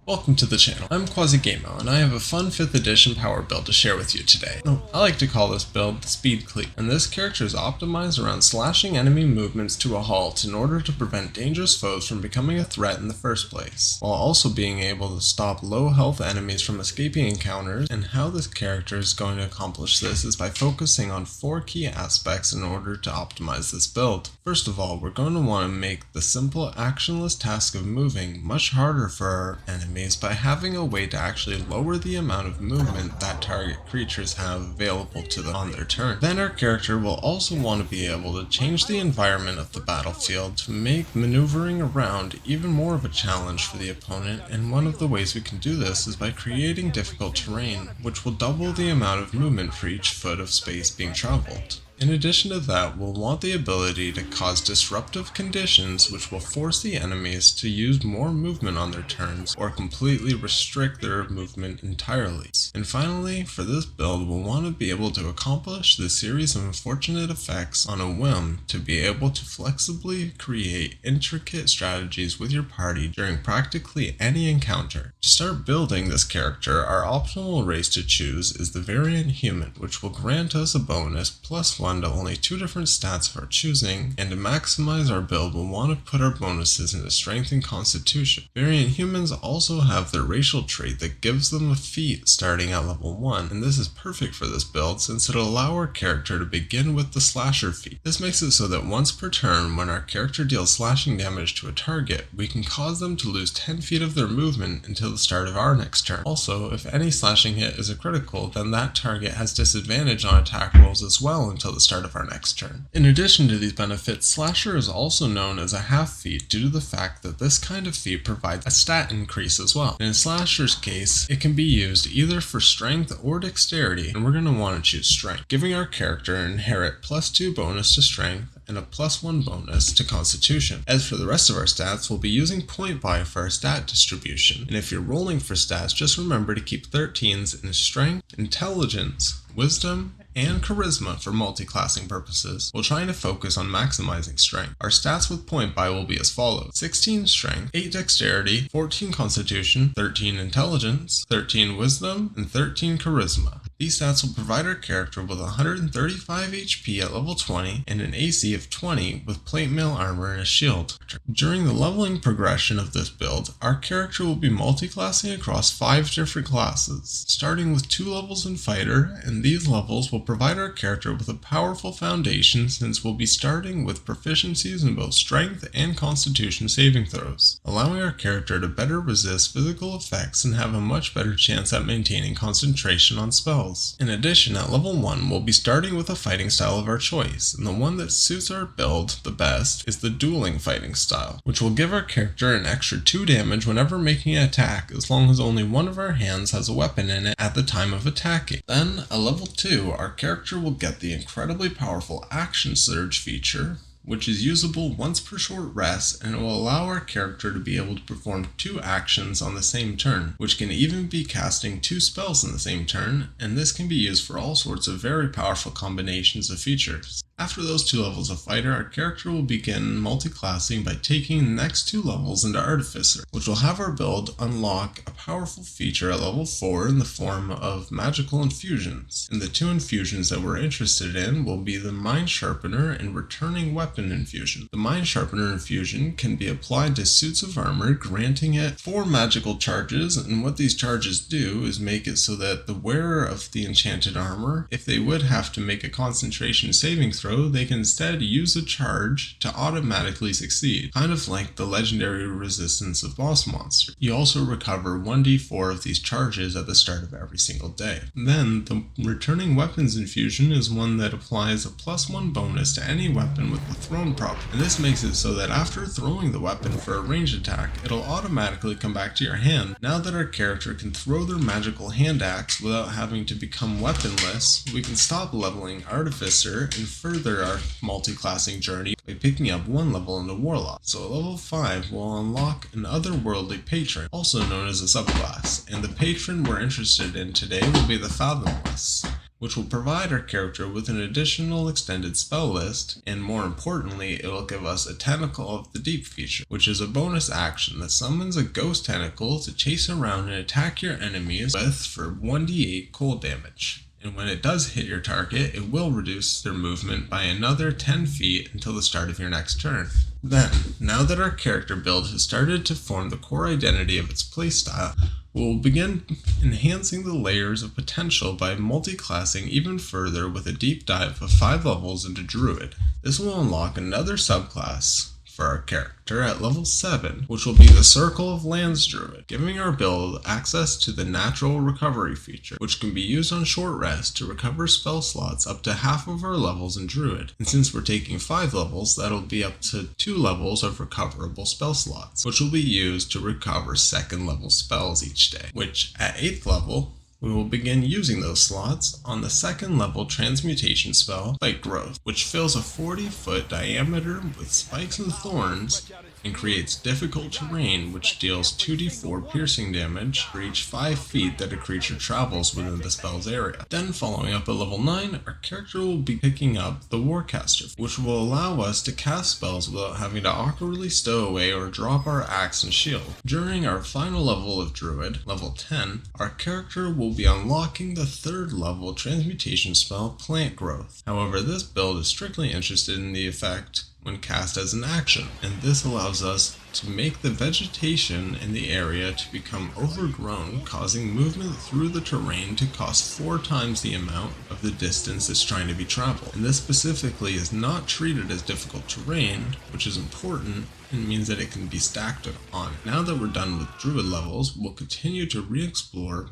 Welcome to the channel. I'm QuasiGamo, and I have a fun 5th edition power build to share with you today. I like to call this build the Speed Cleave, and this character is optimized around slashing enemy movements to a halt in order to prevent dangerous foes from becoming a threat in the first place, while also being able to stop low health enemies from escaping encounters. And how this character is going to accomplish this is by focusing on 4 key aspects in order to optimize this build. First of all, we're going to want to make the simple actionless task of moving much harder for our enemies by having a way to actually lower the amount of movement that target creatures have available to them on their turn. Then our character will also want to be able to change the environment of the battlefield to make maneuvering around even more of a challenge for the opponent, and one of the ways we can do this is by creating difficult terrain, which will double the amount of movement for each foot of space being traveled. In addition to that, we'll want the ability to cause disruptive conditions which will force the enemies to use more movement on their turns or completely restrict their movement entirely. And finally, for this build, we'll want to be able to accomplish this series of unfortunate effects on a whim to be able to flexibly create intricate strategies with your party during practically any encounter. To start building this character, our optimal race to choose is the Variant Human, which will grant us a bonus +1 to only 2 different stats of our choosing, and to maximize our build we'll want to put our bonuses into Strength and Constitution. Variant Humans also have their racial trait that gives them a feat starting at level 1, and this is perfect for this build since it'll allow our character to begin with the Slasher feat. This makes it so that once per turn when our character deals slashing damage to a target, we can cause them to lose 10 feet of their movement until the start of our next turn. Also, if any slashing hit is a critical, then that target has disadvantage on attack rolls as well until the start of our next turn. In addition to these benefits, Slasher is also known as a half feat due to the fact that this kind of feat provides a stat increase as well. And in Slasher's case, it can be used either for strength or dexterity, and we're going to want to choose strength, giving our character an inherent +2 bonus to strength and a +1 bonus to constitution. As for the rest of our stats, we'll be using point buy for our stat distribution, and if you're rolling for stats, just remember to keep 13s in strength, intelligence, wisdom, and charisma for multi-classing purposes, while trying to focus on maximizing strength. Our stats with point buy will be as follows: 16 strength, 8 dexterity, 14 constitution, 13 intelligence, 13 wisdom, and 13 charisma. These stats will provide our character with 135 HP at level 20 and an AC of 20 with plate mail armor and a shield. During the leveling progression of this build, our character will be multi-classing across 5 different classes, starting with 2 levels in fighter, and these levels will provide our character with a powerful foundation since we'll be starting with proficiencies in both strength and constitution saving throws, allowing our character to better resist physical effects and have a much better chance at maintaining concentration on spells. In addition, at level 1 we'll be starting with a fighting style of our choice, and the one that suits our build the best is the dueling fighting style, which will give our character an extra 2 damage whenever making an attack as long as only one of our hands has a weapon in it at the time of attacking. Then, at level 2, our character will get the incredibly powerful Action Surge feature, which is usable once per short rest, and it will allow our character to be able to perform 2 actions on the same turn, which can even be casting 2 spells in the same turn, and this can be used for all sorts of very powerful combinations of features. After those 2 levels of fighter, our character will begin multi-classing by taking the next 2 levels into Artificer, which will have our build unlock a powerful feature at level 4 in the form of magical infusions. And the 2 infusions that we're interested in will be the Mind Sharpener and Returning Weapon infusion. The Mind Sharpener infusion can be applied to suits of armor, granting it 4 magical charges, and what these charges do is make it so that the wearer of the enchanted armor, if they would have to make a concentration saving throw, they can instead use a charge to automatically succeed, kind of like the legendary resistance of boss monsters. You also recover 1d4 of these charges at the start of every single day. Then, the Returning Weapons infusion is one that applies a +1 bonus to any weapon with the thrown property, and this makes it so that after throwing the weapon for a ranged attack, it'll automatically come back to your hand. Now that our character can throw their magical hand axe without having to become weaponless, we can stop leveling Artificer and further our multi-classing journey by picking up 1 level into Warlock. So at level 5 we'll unlock an Otherworldly Patron, also known as a subclass, and the patron we're interested in today will be the Fathomless. which will provide our character with an additional extended spell list, and more importantly, it will give us a Tentacle of the Deep feature, which is a bonus action that summons a ghost tentacle to chase around and attack your enemies with for 1d8 cold damage. And when it does hit your target, it will reduce their movement by another 10 feet until the start of your next turn. Then, now that our character build has started to form the core identity of its playstyle, we'll begin enhancing the layers of potential by multi-classing even further with a deep dive of 5 levels into Druid. This will unlock another subclass for our character at level 7, which will be the Circle of Lands Druid, giving our build access to the Natural Recovery feature, which can be used on short rest to recover spell slots up to half of our levels in Druid. And since we're taking 5 levels, that'll be up to 2 levels of recoverable spell slots, which will be used to recover 2nd level spells each day, which at 8th level, we will begin using those slots on the 2nd level transmutation spell, Spike Growth, which fills a 40-foot diameter with spikes and thorns and creates difficult terrain, which deals 2d4 piercing damage for each 5 feet that a creature travels within the spell's area. Then following up at level 9, our character will be picking up the Warcaster, which will allow us to cast spells without having to awkwardly stow away or drop our axe and shield. During our final level of Druid, level 10, our character will be unlocking the 3rd level transmutation spell, Plant Growth. However, this build is strictly interested in the effect when cast as an action, and this allows us to make the vegetation in the area to become overgrown, causing movement through the terrain to cost 4 times the amount of the distance it's trying to be traveled. And this specifically is not treated as difficult terrain, which is important and means that it can be stacked on. Now that we're done with Druid levels, we'll continue to re-explore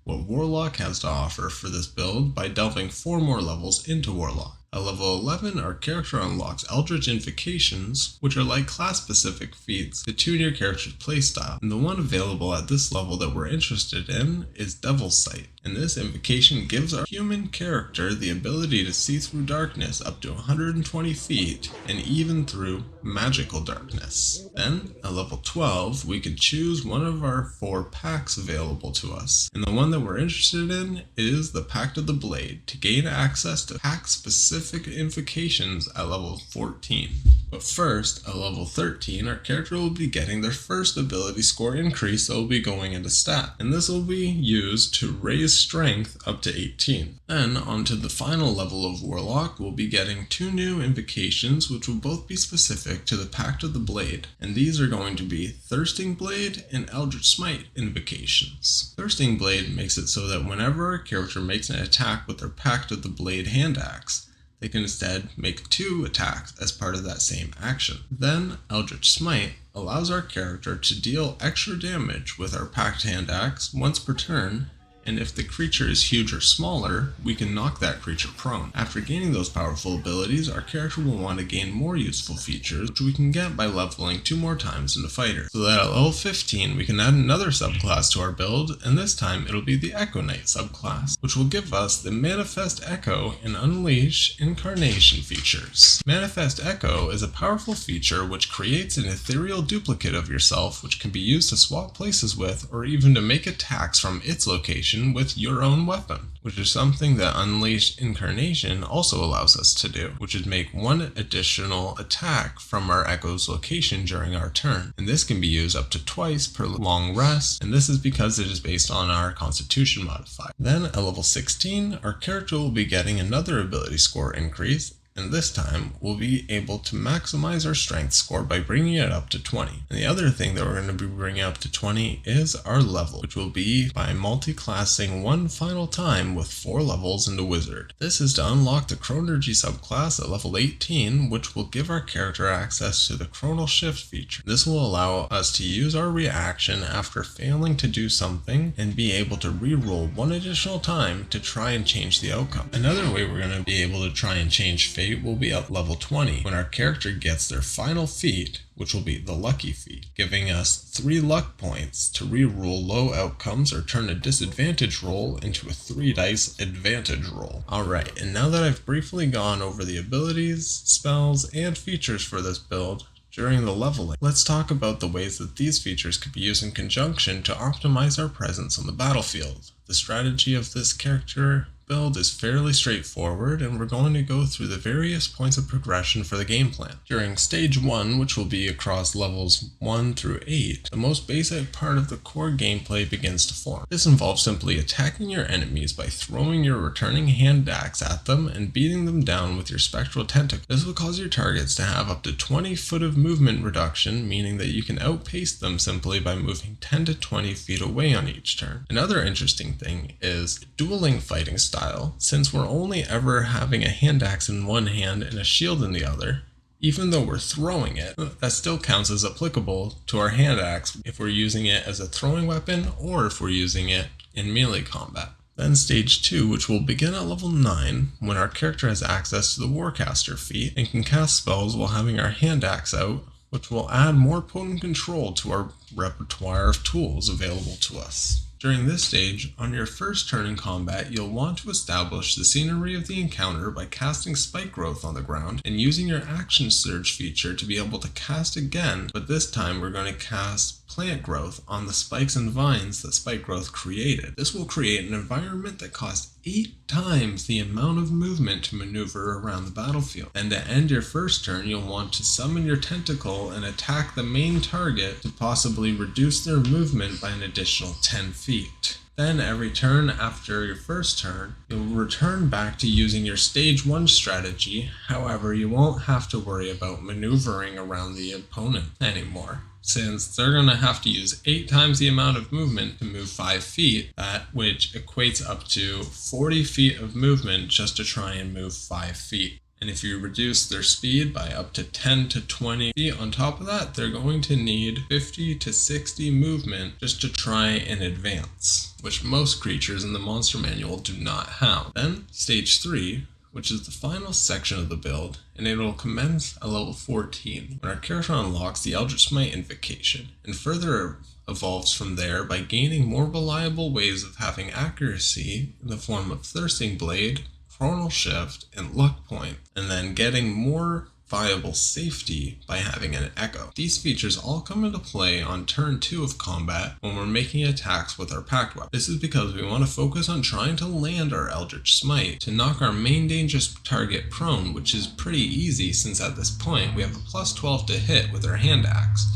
what Warlock has to offer for this build by delving 4 more levels into Warlock. At level 11, our character unlocks Eldritch Invocations, which are like class-specific feats to tune your character's playstyle, and the one available at this level that we're interested in is Devil's Sight. And this invocation gives our human character the ability to see through darkness up to 120 feet, and even through magical darkness. Then, at level 12, we can choose one of our 4 packs available to us, and the one that we're interested in is the Pact of the Blade, to gain access to pack-specific invocations at level 14. But first, at level 13, our character will be getting their first ability score increase that will be going into stat, and this will be used to raise strength up to 18. Then, onto the final level of Warlock, we'll be getting 2 new invocations, which will both be specific to the Pact of the Blade, and these are going to be Thirsting Blade and Eldritch Smite invocations. Thirsting Blade makes it so that whenever our character makes an attack with their Pact of the Blade hand axe, they can instead make 2 attacks as part of that same action. Then, Eldritch Smite allows our character to deal extra damage with our packed hand axe once per turn, and if the creature is huge or smaller, we can knock that creature prone. After gaining those powerful abilities, our character will want to gain more useful features, which we can get by leveling 2 more times into Fighter. So that at level 15, we can add another subclass to our build, and this time it'll be the Echo Knight subclass, which will give us the Manifest Echo and Unleash Incarnation features. Manifest Echo is a powerful feature which creates an ethereal duplicate of yourself, which can be used to swap places with, or even to make attacks from its location with your own weapon, which is something that Unleashed Incarnation also allows us to do, which is make 1 additional attack from our Echo's location during our turn. And this can be used up to twice per long rest, and this is because it is based on our Constitution modifier. Then at level 16, our character will be getting another ability score increase, and this time we'll be able to maximize our strength score by bringing it up to 20. And the other thing that we're going to be bringing up to 20 is our level, which will be by multi-classing 1 final time with 4 levels into Wizard. This is to unlock the Chronergy subclass at level 18, which will give our character access to the Chronal Shift feature. This will allow us to use our reaction after failing to do something and be able to re-roll 1 additional time to try and change the outcome. Another way we're going to be able to try and change fate will be at level 20 when our character gets their final feat, which will be the Lucky feat, giving us 3 luck points to re-roll low outcomes or turn a disadvantage roll into a 3 dice advantage roll. Alright, and now that I've briefly gone over the abilities, spells, and features for this build during the leveling, let's talk about the ways that these features could be used in conjunction to optimize our presence on the battlefield. The strategy of this character build is fairly straightforward, and we're going to go through the various points of progression for the game plan. During stage 1, which will be across levels 1 through 8, the most basic part of the core gameplay begins to form. This involves simply attacking your enemies by throwing your returning hand axe at them and beating them down with your spectral tentacle. This will cause your targets to have up to 20 foot of movement reduction, meaning that you can outpace them simply by moving 10 to 20 feet away on each turn. Another interesting thing is dueling fighting style. Since we're only ever having a hand axe in one hand and a shield in the other, even though we're throwing it, that still counts as applicable to our hand axe if we're using it as a throwing weapon or if we're using it in melee combat. Then stage 2, which will begin at level 9, when our character has access to the Warcaster feat and can cast spells while having our hand axe out, which will add more potent control to our repertoire of tools available to us. During this stage, on your first turn in combat, you'll want to establish the scenery of the encounter by casting Spike Growth on the ground and using your Action Surge feature to be able to cast again, but this time we're going to cast Plant Growth on the spikes and vines that Spike Growth created. This will create an environment that costs 8 times the amount of movement to maneuver around the battlefield. And to end your first turn, you'll want to summon your tentacle and attack the main target to possibly reduce their movement by an additional 10 feet. Then every turn after your first turn, you'll return back to using your stage 1 strategy. However, you won't have to worry about maneuvering around the opponent anymore, since they're going to have to use 8 times the amount of movement to move 5 feet, which equates up to 40 feet of movement just to try and move 5 feet. And if you reduce their speed by up to 10 to 20 feet on top of that, they're going to need 50 to 60 movement just to try and advance, which most creatures in the monster manual do not have. Then stage 3, which is the final section of the build, and it will commence at level 14, when our character unlocks the Eldritch Smite Invocation, and further evolves from there by gaining more reliable ways of having accuracy in the form of Thirsting Blade, Chronal Shift, and Luck Point, and then getting more viable safety by having an echo. These features all come into play on turn 2 of combat when we're making attacks with our packed weapon. This is because we want to focus on trying to land our Eldritch Smite to knock our main dangerous target prone, which is pretty easy since at this point we have a plus 12 to hit with our hand axe,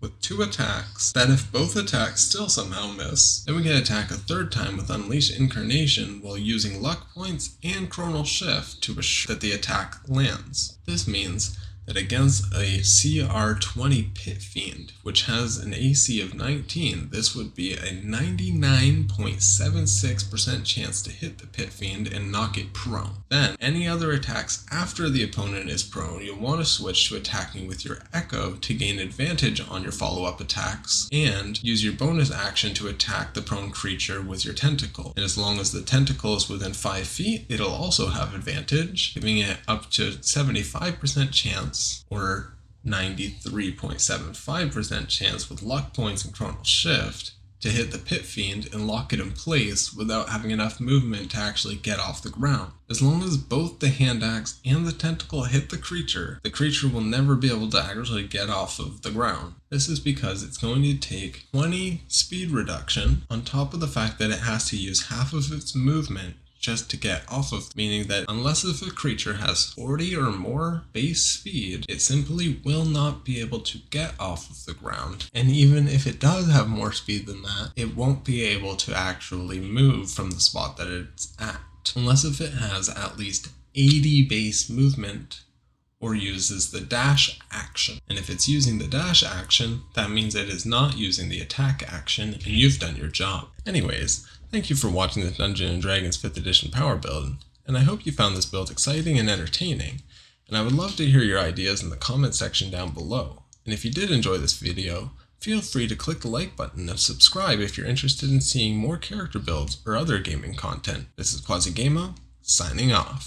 with 2 attacks that if both attacks still somehow miss, then we can attack a third time with Unleash Incarnation while using luck points and Chronal Shift to assure that the attack lands. This means that against a CR 20 Pit Fiend, which has an AC of 19, this would be a 99.76% chance to hit the Pit Fiend and knock it prone. Then, any other attacks after the opponent is prone, you'll want to switch to attacking with your Echo to gain advantage on your follow-up attacks, and use your bonus action to attack the prone creature with your tentacle. And as long as the tentacle is within 5 feet, it'll also have advantage, giving it up to 75% chance or 93.75% chance with luck points and Chronal Shift to hit the Pit Fiend and lock it in place without having enough movement to actually get off the ground. As long as both the hand axe and the tentacle hit the creature will never be able to actually get off of the ground. This is because it's going to take 20 speed reduction on top of the fact that it has to use half of its movement just to get off of, meaning that unless if a creature has 40 or more base speed, it simply will not be able to get off of the ground. And even if it does have more speed than that, it won't be able to actually move from the spot that it's at, unless if it has at least 80 base movement or uses the dash action. And if it's using the dash action, that means it is not using the attack action, and you've done your job. Anyways, thank you for watching the Dungeons & Dragons 5th edition power build, and I hope you found this build exciting and entertaining, and I would love to hear your ideas in the comment section down below. And if you did enjoy this video, feel free to click the like button and subscribe if you're interested in seeing more character builds or other gaming content. This is Quasi Gameo, signing off.